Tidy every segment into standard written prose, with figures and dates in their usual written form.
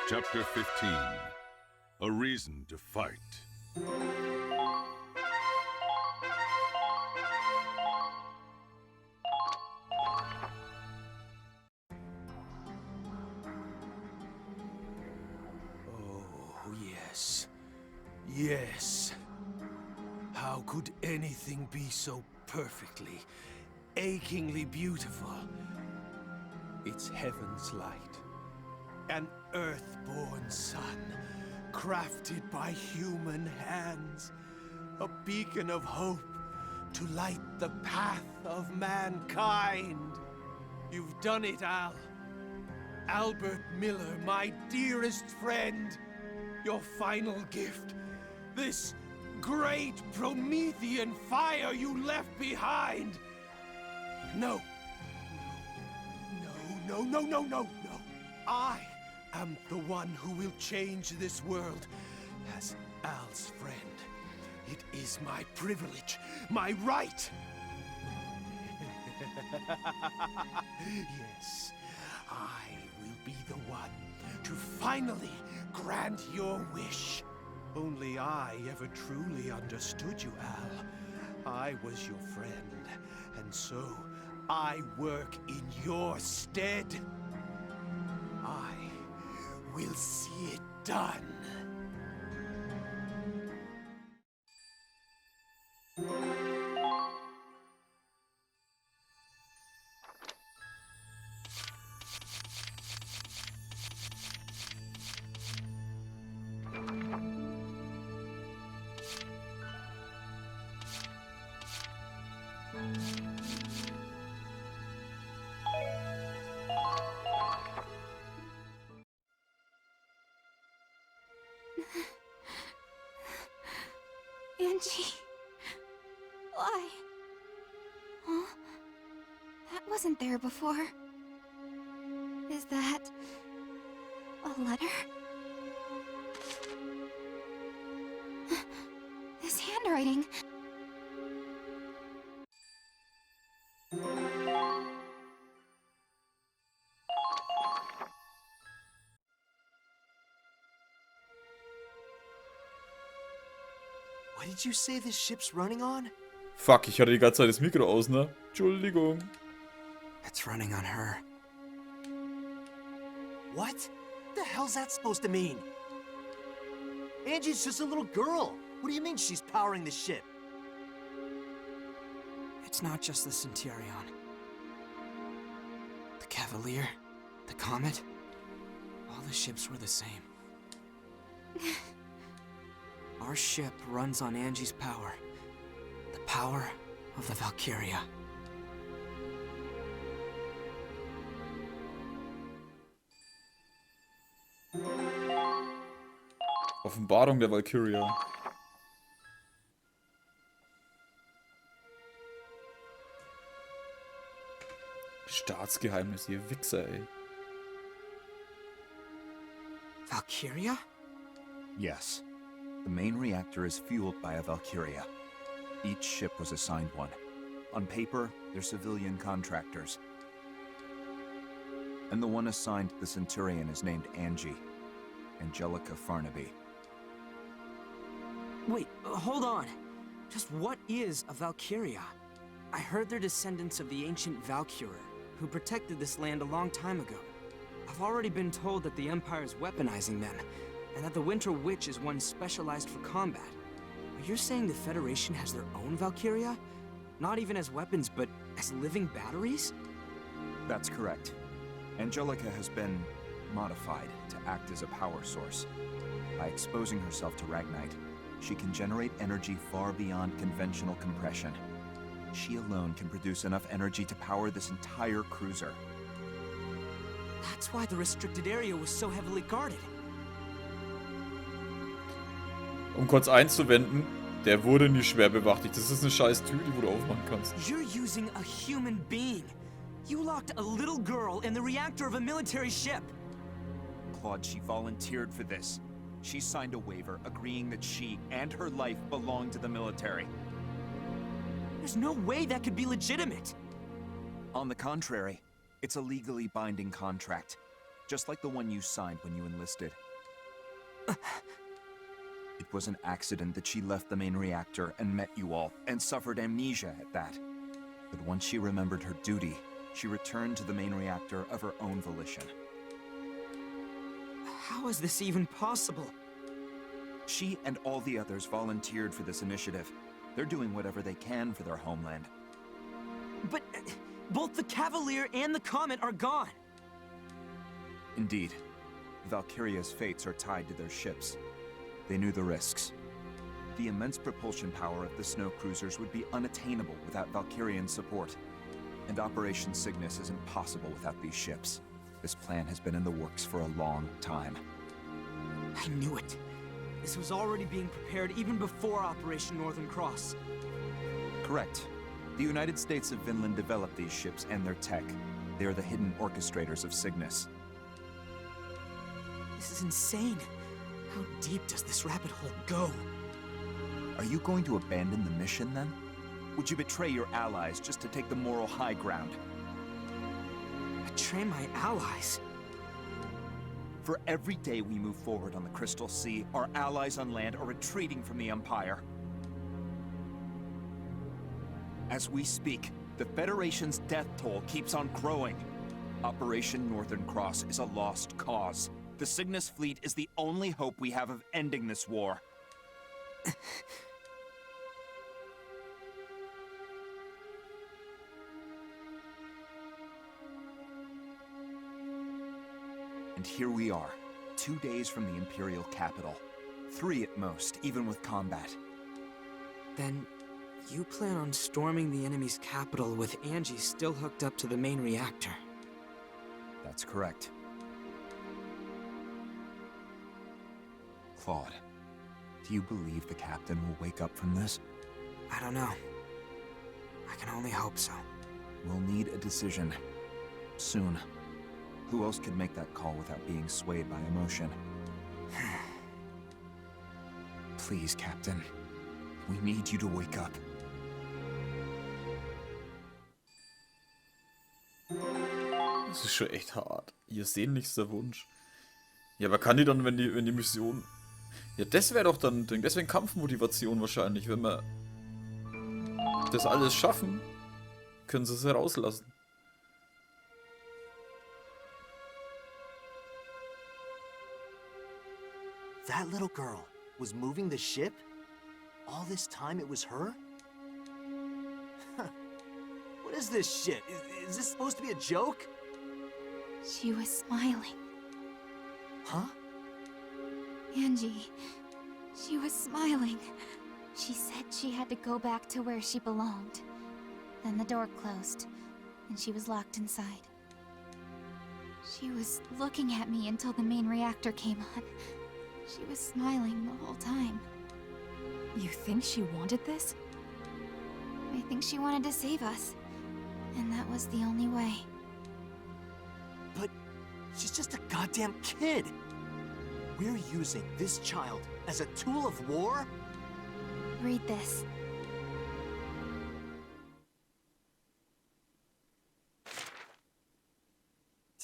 Chapter 15. A Reason to Fight. Oh, yes. Yes. How could anything be so perfectly, achingly beautiful? It's heaven's light. An earthborn sun, crafted by human hands. A beacon of hope to light the path of mankind. You've done it, Al. Albert Miller, my dearest friend. Your final gift. This great Promethean fire you left behind. No. No. I am the one who will change this world as Al's friend. It is my privilege, my right. Yes, I will be the one to finally grant your wish. Only I ever truly understood you, Al. I was your friend, and so I work in your stead. I will see it done. Angie... Why? Huh? That wasn't there before. Is that... a letter? This handwriting... What did you say this ship's running on? Fuck, ich hatte die ganze Zeit das Mikro aus, ne? Entschuldigung. It's running on her. What? The hell's that supposed to mean? Angie's just a little girl. What do you mean she's powering the ship? It's not just the Centurion. The Cavalier, the Comet, all the ships were the same. Our ship runs on Angie's power. The power of the Valkyria. Offenbarung der Valkyria. Staatsgeheimnis, ihr Wichser, ey. Valkyria? Yes. The main reactor is fueled by a Valkyria. Each ship was assigned one. On paper, they're civilian contractors. And the one assigned to the Centurion is named Angie. Angelica Farnaby. Wait, hold on. Just what is a Valkyria? I heard they're descendants of the ancient Valkyrie, who protected this land a long time ago. I've already been told that the Empire's weaponizing them, and that the Winter Witch is one specialized for combat. But you're saying the Federation has their own Valkyria? Not even as weapons, but as living batteries? That's correct. Angelica has been modified to act as a power source. By exposing herself to Ragnite, she can generate energy far beyond conventional compression. She alone can produce enough energy to power this entire cruiser. That's why the restricted area was so heavily guarded. Um kurz einzuwenden, der wurde nie schwer bewacht. Das ist eine scheiß Tür, die du aufmachen kannst. You're using a human being. You locked a little girl in the reactor of a military ship. Claude, she volunteered for this. She signed a waiver agreeing that she and her life belong to the military. There's no way that could be legitimate. On the contrary, it's a legally binding contract. just like the one you signed when you enlisted. It was an accident that she left the main reactor and met you all, and suffered amnesia at that. But once she remembered her duty, she returned to the main reactor of her own volition. How is this even possible? She and all the others volunteered for this initiative. They're doing whatever they can for their homeland. But both the Cavalier and the Comet are gone. Indeed. Valkyria's fates are tied to their ships. They knew the risks. The immense propulsion power of the snow cruisers would be unattainable without Valkyrian support. And Operation Cygnus is impossible without these ships. This plan has been in the works for a long time. I knew it. This was already being prepared even before Operation Northern Cross. Correct. The United States of Vinland developed these ships and their tech. They are the hidden orchestrators of Cygnus. This is insane. How deep does this rabbit hole go? Are you going to abandon the mission, then? Would you betray your allies just to take the moral high ground? Betray my allies? For every day we move forward on the Crystal Sea, our allies on land are retreating from the Empire. As we speak, the Federation's death toll keeps on growing. Operation Northern Cross is a lost cause. The Cygnus fleet is the only hope we have of ending this war. And here we are, 2 days from the Imperial capital. 3 at most, even with combat. Then, you plan on storming the enemy's capital with Angie still hooked up to the main reactor? That's correct. Claude, do you believe the captain will wake up from this? I don't know. I can only hope so. We'll need a decision. Soon. Who else could make that call without being swayed by emotion? Please, Captain. We need you to wake up. Das ist schon echt hart. Ihr sehnlichster Wunsch. Ja, aber kann die dann, wenn die Mission... Ja, das wäre doch dann... Deswegen Kampfmotivation wahrscheinlich. Wenn wir das alles schaffen, können sie es herauslassen. That little girl was moving the ship? All this time it was her? What is this shit? Is this supposed to be a joke? She was smiling. Huh? Angie. She was smiling. She said she had to go back to where she belonged. Then the door closed, and she was locked inside. She was looking at me until the main reactor came on. She was smiling the whole time. You think she wanted this? I think she wanted to save us. And that was the only way. But she's just a goddamn kid. We're using this child as a tool of war? Read this.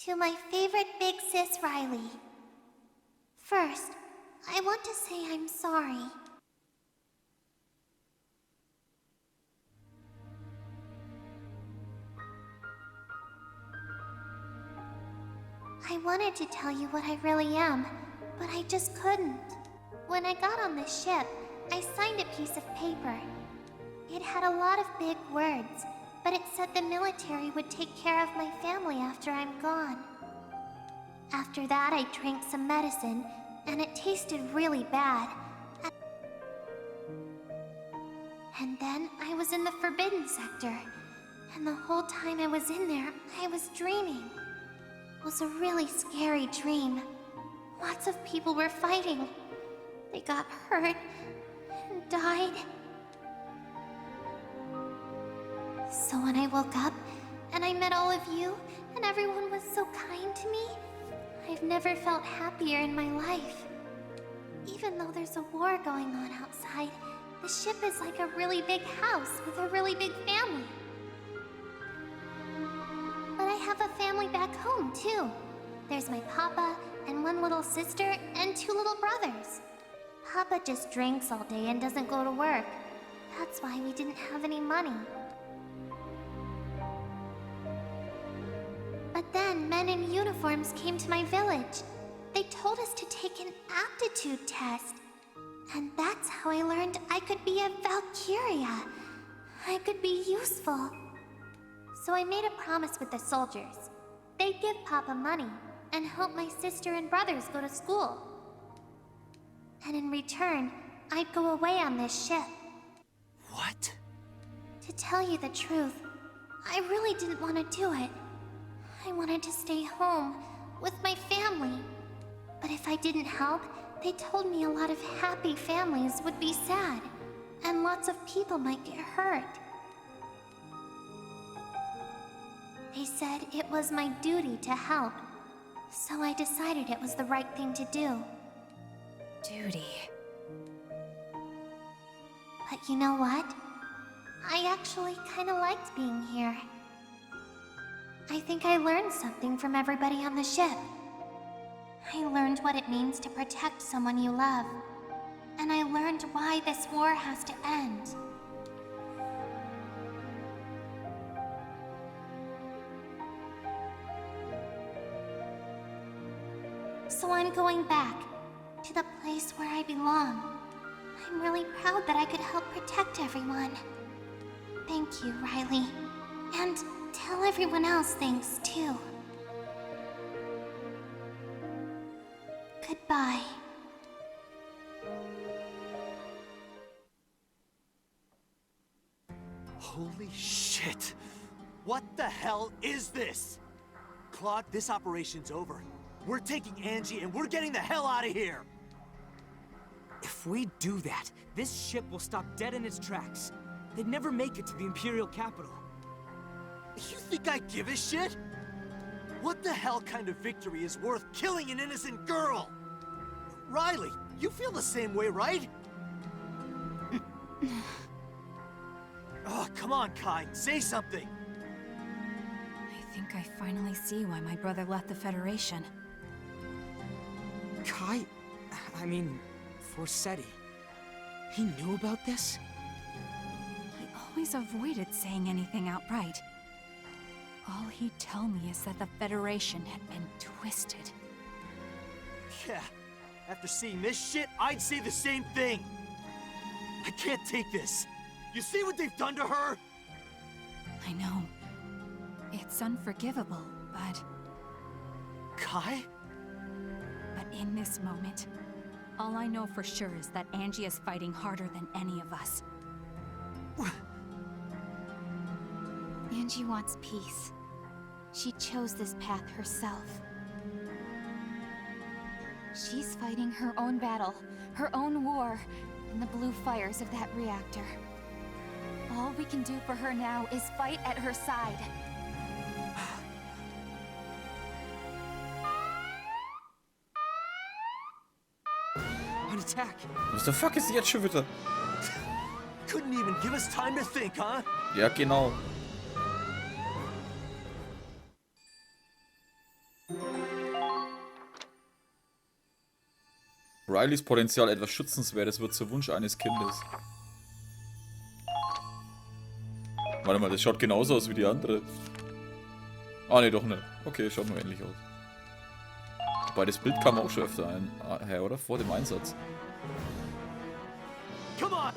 To my favorite big sis Riley. First, I want to say I'm sorry. I wanted to tell you what I really am, but I just couldn't. When I got on the ship, I signed a piece of paper. It had a lot of big words, but it said the military would take care of my family after I'm gone. After that, I drank some medicine, and it tasted really bad. And then I was in the Forbidden Sector, and the whole time I was in there, I was dreaming. It was a really scary dream. Lots of people were fighting. They got hurt and died. So when I woke up, and I met all of you, and everyone was so kind to me, I've never felt happier in my life. Even though there's a war going on outside, the ship is like a really big house with a really big family. But I have a family back home, too. There's my papa, and one little sister, and 2 little brothers. Papa just drinks all day and doesn't go to work. That's why we didn't have any money. But then men in uniforms came to my village. They told us to take an aptitude test. And that's how I learned I could be a Valkyria. I could be useful. So I made a promise with the soldiers. They'd give Papa money and help my sister and brothers go to school. And in return, I'd go away on this ship. What? To tell you the truth, I really didn't want to do it. I wanted to stay home with my family. But if I didn't help, they told me a lot of happy families would be sad, and lots of people might get hurt. They said it was my duty to help, so I decided it was the right thing to do. Duty. But you know what? I actually kinda liked being here. I think I learned something from everybody on the ship. I learned what it means to protect someone you love. And I learned why this war has to end. So I'm going back to the place where I belong. I'm really proud that I could help protect everyone. Thank you, Riley. And tell everyone else thanks, too. Goodbye. Holy shit! What the hell is this? Claude, this operation's over. We're taking Angie and we're getting the hell out of here! If we do that, this ship will stop dead in its tracks. They'd never make it to the Imperial capital. You think I give a shit? What the hell kind of victory is worth killing an innocent girl? Riley, you feel the same way, right? Oh, come on, Kai, say something! I think I finally see why my brother left the Federation. Kai? I mean, Forseti. He knew about this? He always avoided saying anything outright. All he'd tell me is that the Federation had been twisted. Yeah, after seeing this shit, I'd say the same thing! I can't take this! You see what they've done to her? I know. It's unforgivable, but... Kai? But in this moment, all I know for sure is that Angie is fighting harder than any of us. Angie wants peace. She chose this path herself. She's fighting her own battle, her own war, in the blue fires of that reactor. All we can do for her now is fight at her side. An attack! Was the fuck ist jetzt schon wieder? Couldn't even give us time to think, huh? Ja, genau. Rileys Potenzial, etwas Schützenswertes, wird zum Wunsch eines Kindes. Warte mal, das schaut genauso aus wie die andere. Ah, ne, doch nicht. Okay, schaut nur ähnlich aus. Wobei, das Bild kam auch schon öfter her, oder? Vor dem Einsatz. Come on!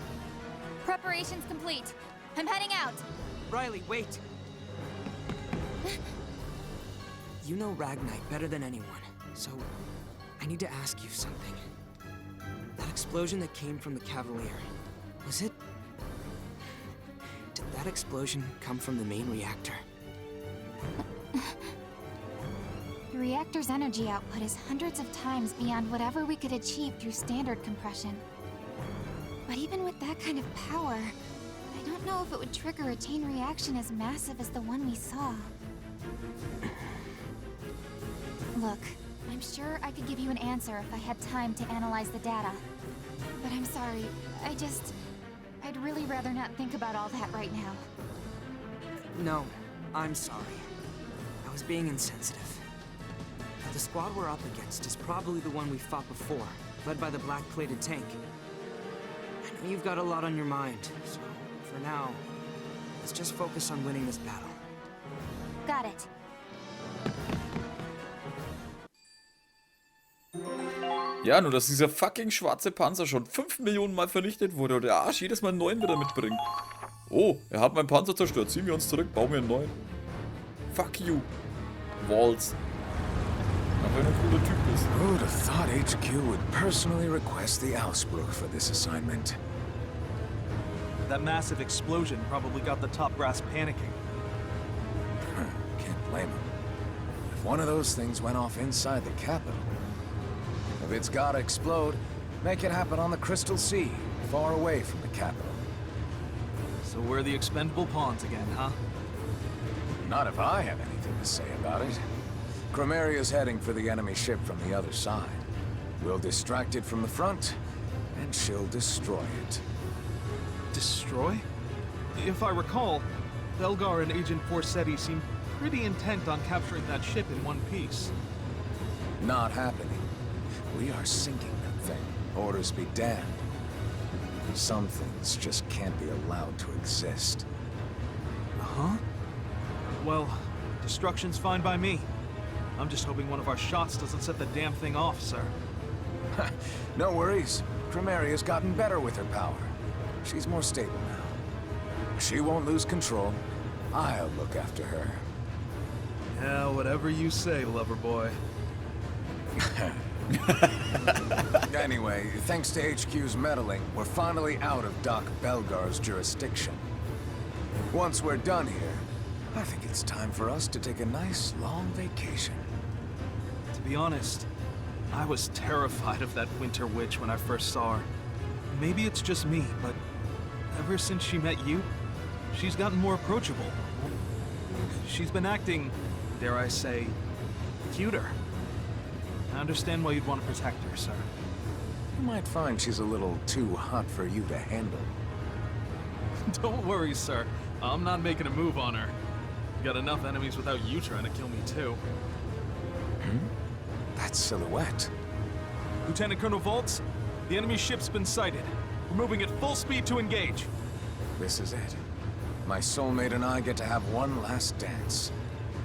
Preparations complete. I'm heading out. Riley, wait! You know Ragnite better than anyone, so I need to ask you something. That explosion that came from the Cavalier, was it... Did that explosion come from the main reactor? The reactor's energy output is hundreds of times beyond whatever we could achieve through standard compression. But even with that kind of power, I don't know if it would trigger a chain reaction as massive as the one we saw. Look, I'm sure I could give you an answer if I had time to analyze the data. But I'm sorry, I'd really rather not think about all that right now. No, I'm sorry. I was being insensitive. The squad we're up against is probably the one we fought before, led by the black-plated tank. I know you've got a lot on your mind, so for now, let's just focus on winning this battle. Got it. Ja, nur dass dieser fucking schwarze Panzer schon 5 Millionen Mal vernichtet wurde und der Arsch jedes Mal einen neuen wieder mitbringt. Oh, er hat meinen Panzer zerstört. Ziehen wir uns zurück, bauen wir einen neuen. Fuck you. Walls. Aber wenn er ein cooler Typ ist. Who'd have thought HQ would personally request the Ausbruch for this assignment? That massive explosion probably got the top brass panicking. Can't blame him. If one of those things went off inside the capital, if it's gotta explode, make it happen on the Crystal Sea, far away from the capital. So we're the expendable pawns again, huh? Not if I have anything to say about it. Crimeria's heading for the enemy ship from the other side. We'll distract it from the front, and she'll destroy it. Destroy? If I recall, Belgar and Agent Forsetti seemed pretty intent on capturing that ship in one piece. Not happening. We are sinking that thing. Orders be damned. Some things just can't be allowed to exist. Huh? Well, destruction's fine by me. I'm just hoping one of our shots doesn't set the damn thing off, sir. No worries. Crimeria's gotten better with her power. She's more stable now. She won't lose control. I'll look after her. Yeah, whatever you say, lover boy. Anyway, thanks to HQ's meddling, we're finally out of Doc Belgar's jurisdiction. Once we're done here, I think it's time for us to take a nice, long vacation. To be honest, I was terrified of that Winter Witch when I first saw her. Maybe it's just me, but ever since she met you, she's gotten more approachable. She's been acting, dare I say, cuter. I understand why you'd want to protect her, sir. You might find she's a little too hot for you to handle. Don't worry, sir. I'm not making a move on her. Got enough enemies without you trying to kill me, too. That silhouette. Lieutenant Colonel Voltz, the enemy ship's been sighted. We're moving at full speed to engage. This is it. My soulmate and I get to have one last dance.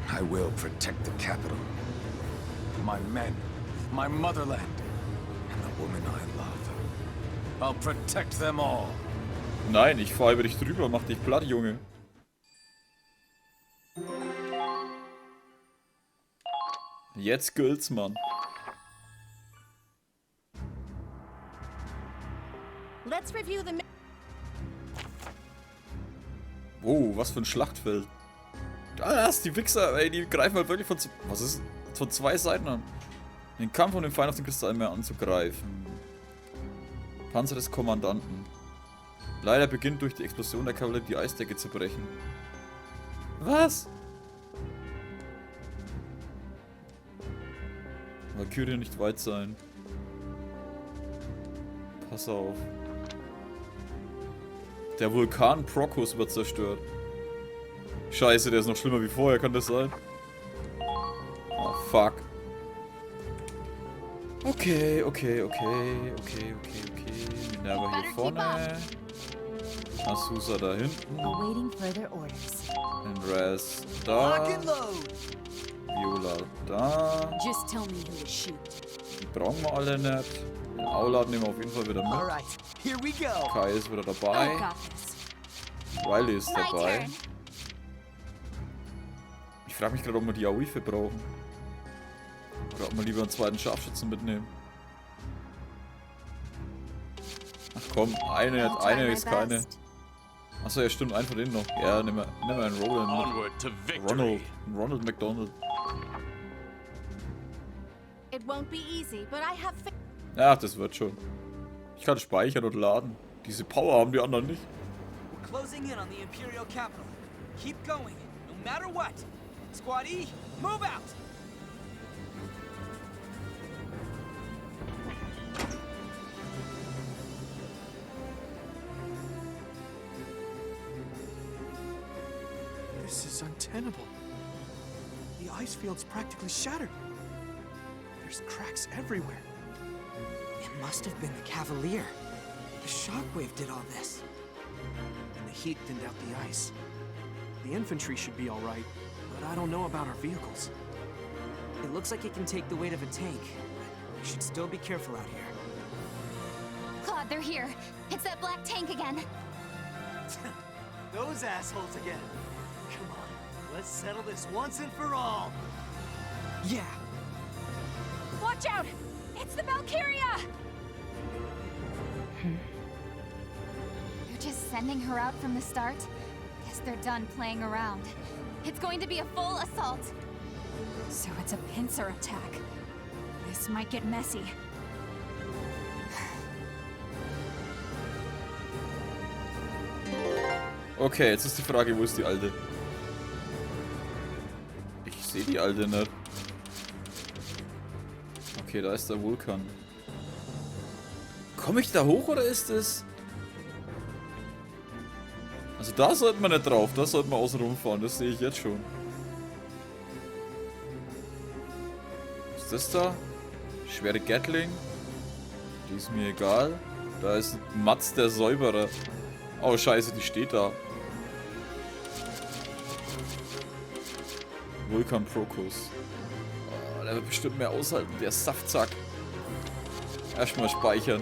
I will protect the capital. My men, my motherland, and the woman I love. I'll protect them all. Nein, ich fahr über dich drüber, mach dich platt, Junge. Jetzt gilt's, Mann. Let's review the Oh, was für ein Schlachtfeld. Da ist die Wichser, ey, die greifen halt wirklich von, was ist, von zwei Seiten an. Den Kampf um den Feind auf den Kristallmeer anzugreifen. Panzer des Kommandanten. Leider beginnt durch die Explosion der Kavallerie die Eisdecke zu brechen. Was? Valkyrie nicht weit sein. Pass auf. Der Vulkan Procus wird zerstört. Scheiße, der ist noch schlimmer wie vorher, kann das sein? Oh, fuck. Okay. Minerva hier vorne. Azusa da hinten. Enraz da. Viola da. Die brauchen wir alle nicht. Den Aulad nehmen wir auf jeden Fall wieder mit. Kai ist wieder dabei. Riley ist dabei. Ich frage mich gerade, ob wir die Aoife brauchen. Oder ob wir lieber einen zweiten Scharfschützen mitnehmen. Ach komm, eine ist keine. Achso, ja stimmt, einen von denen noch. Ja, nimm mal einen Roland mit. Ronald McDonald. Ach, das wird schon. Ich kann speichern und laden. Diese Power haben die anderen nicht. We're closing in on the Imperial capital. Keep going, no matter what. Squad E, move out! This is untenable. The ice field's practically shattered. There's cracks everywhere. It must have been the Cavalier. The shockwave did all this. And the heat thinned out the ice. The infantry should be all right, but I don't know about our vehicles. It looks like it can take the weight of a tank, but we should still be careful out here. Claude, they're here. It's that black tank again. Those assholes again. Come on, let's settle this once and for all. Yeah. Watch out! It's the Valkyria! You're just sending her out from the start? Guess they're done playing around. It's going to be a full assault. So it's a pincer attack. This might get messy. Okay, jetzt ist die Frage, wo ist die Alte? Ich sehe die Alte nicht. Okay, da ist der Vulkan. Komme ich da hoch oder ist es... Also da sollten wir nicht drauf, da sollten wir außen rumfahren, das sehe ich jetzt schon. Was ist das da? Schwere Gatling. Die ist mir egal. Da ist Mats der Säuberer. Oh scheiße, die steht da. Vulkan Procus. Oh, der wird bestimmt mehr aushalten, der Saftsack. Erstmal speichern.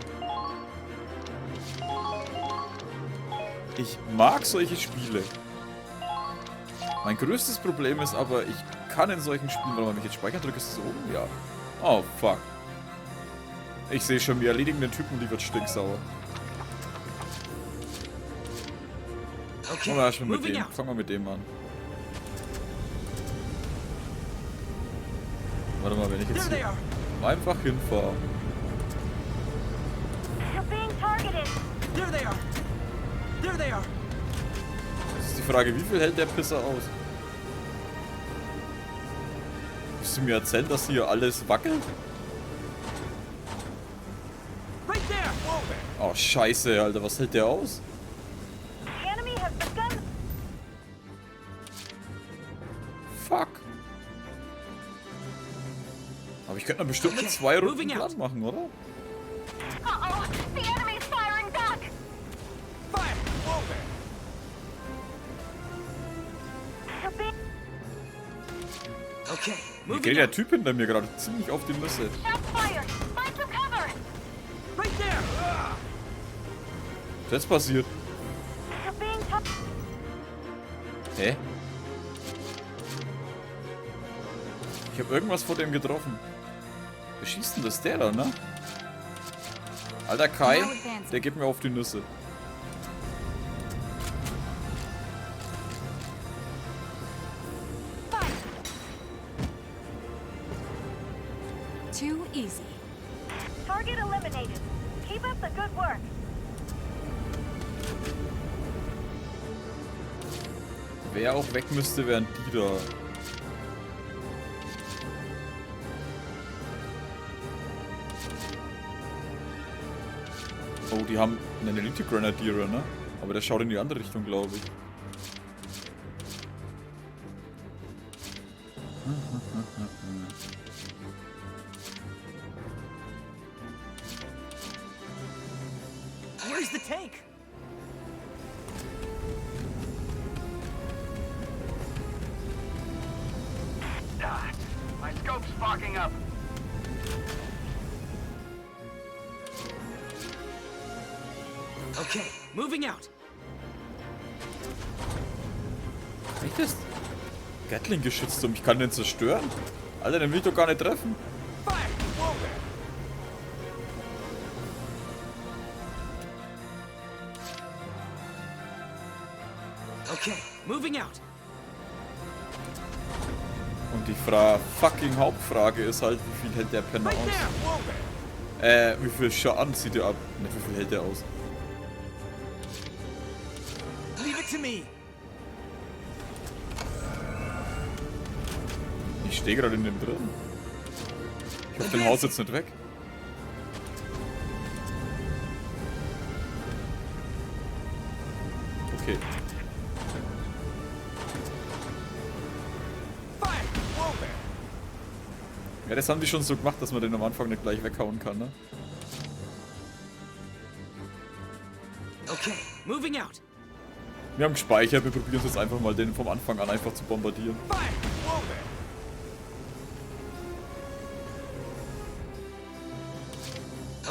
Ich mag solche Spiele. Mein größtes Problem ist aber, ich kann in solchen Spielen, wenn ich jetzt speichern drücke, ist es oben? Ja. Oh, fuck. Ich sehe schon, wir erledigen den Typen, die wird stinksauer. Okay, Fangen wir mit dem an. Warte mal, wenn ich jetzt hier einfach hinfahre. Das ist die Frage, wie viel hält der Pisser aus? Willst du mir erzählen, dass hier alles wackelt? Oh, scheiße, Alter, was hält der aus? Fuck. Aber ich könnte bestimmt mit 2 Runden platt machen, oder? Okay, Mir geht der Typ hinter mir gerade ziemlich auf die Nüsse. Was ist jetzt passiert? Hä? Ich habe irgendwas vor dem getroffen. Wer schießt denn das? Der da, ne? Alter Kai, der geht mir auf die Nüsse. Too easy. Target eliminated. Keep up the good work. Wer auch weg müsste, wären die da. Oh, die haben einen Elite Grenadier, ne? Aber der schaut in die andere Richtung, glaube ich. Where's the tank? My scope's fogging up. Okay, moving out. Echt? Gatling geschützt und ich kann den zerstören? Alter, den will ich doch gar nicht treffen. Okay, moving out. Und die fucking Hauptfrage ist halt, wie viel hält der Penner aus? Wie viel Schaden zieht er ab? Ne, wie viel hält der aus? Leave it to me. Ich stehe gerade in dem drin. Ich hoffe, den Haus jetzt nicht weg. Okay. Ja, das haben die schon so gemacht, dass man den am Anfang nicht gleich weghauen kann, ne? Okay, moving out. Wir haben gespeichert, wir probieren es jetzt einfach mal, den vom Anfang an einfach zu bombardieren.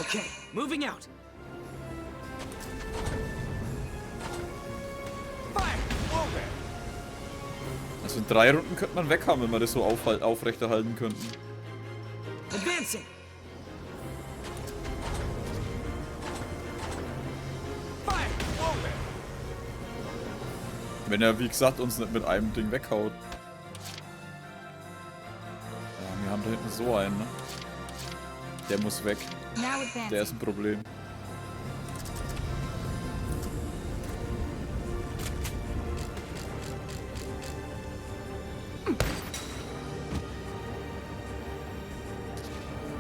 Okay, moving out. Also in 3 Runden könnte man weghaben, wenn wir das so aufrechterhalten könnten. Advancing. Wenn er, wie gesagt, uns nicht mit einem Ding weghaut. Ja, wir haben da hinten so einen, ne? Der muss weg. Der ist ein Problem.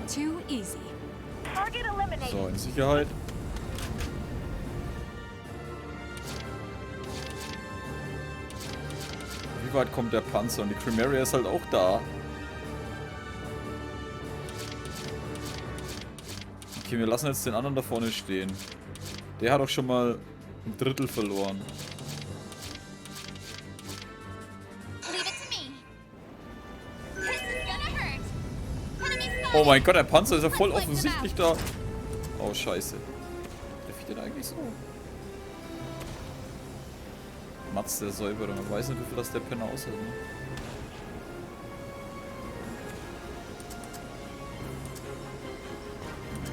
Too easy. Target eliminated. So, in Sicherheit. Wie weit kommt der Panzer? Und die Chimera ist halt auch da. Okay, wir lassen jetzt den anderen da vorne stehen. Der hat auch schon mal ein Drittel verloren. Oh mein Gott, der Panzer ist ja voll offensichtlich da. Oh, scheiße. Treffe ich den eigentlich so? Mats der Säuberer. Man weiß nicht, wie viel das der Penner aushält, ne?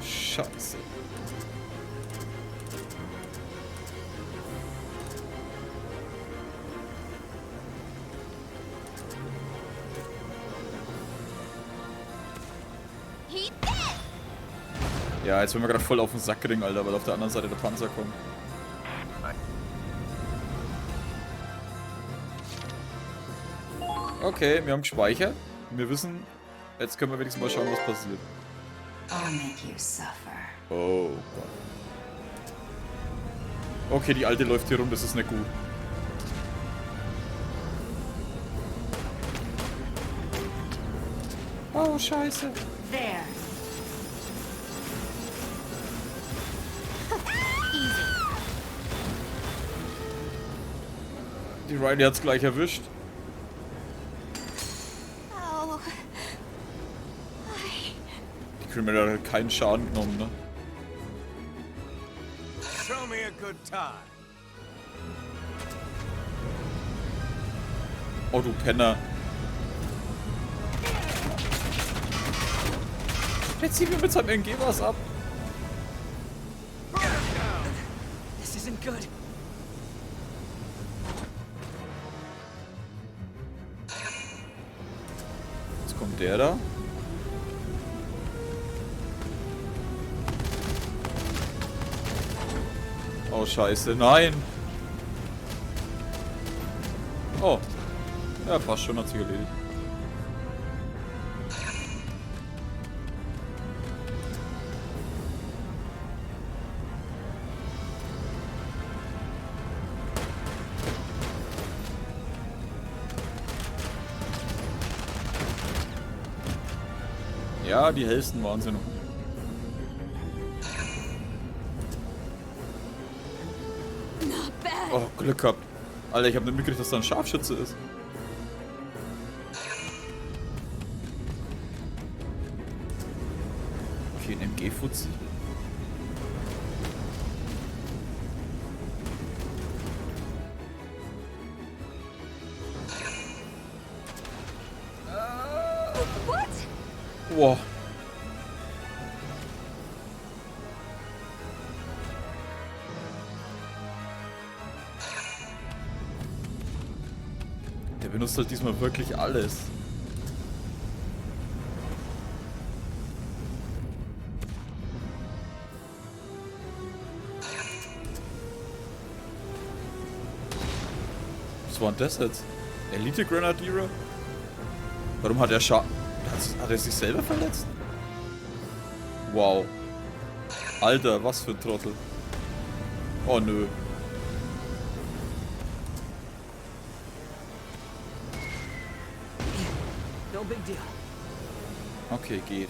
Scheiße. Ja, jetzt werden wir gerade voll auf den Sack kriegen, Alter, weil auf der anderen Seite der Panzer kommt. Okay, wir haben gespeichert. Wir wissen, jetzt können wir wenigstens mal schauen, was passiert. Oh Gott. Okay, die alte läuft hier rum, das ist nicht gut. Oh, scheiße. There. Die Riley hat's gleich erwischt. Oh. Die Criminal hat keinen Schaden genommen, ne? Show me a good time. Oh, du Penner. Der zieht mir mit seinem MG was ab. This isn't good. Jetzt kommt der da. Oh, scheiße. Nein. Oh. Ja, passt schon. Hat sich erledigt. Ja, die hellsten waren sie noch. Oh, Glück gehabt. Alter, ich hab nicht mitgekriegt, dass da ein Scharfschütze ist. Okay, ein MG-Fuzzi. Wow. Der benutzt halt diesmal wirklich alles. Was war denn das jetzt? Elite Grenadiere? Warum hat er Hat er sich selber verletzt? Wow. Alter, was für ein Trottel. Oh nö. No big deal. Okay, geht.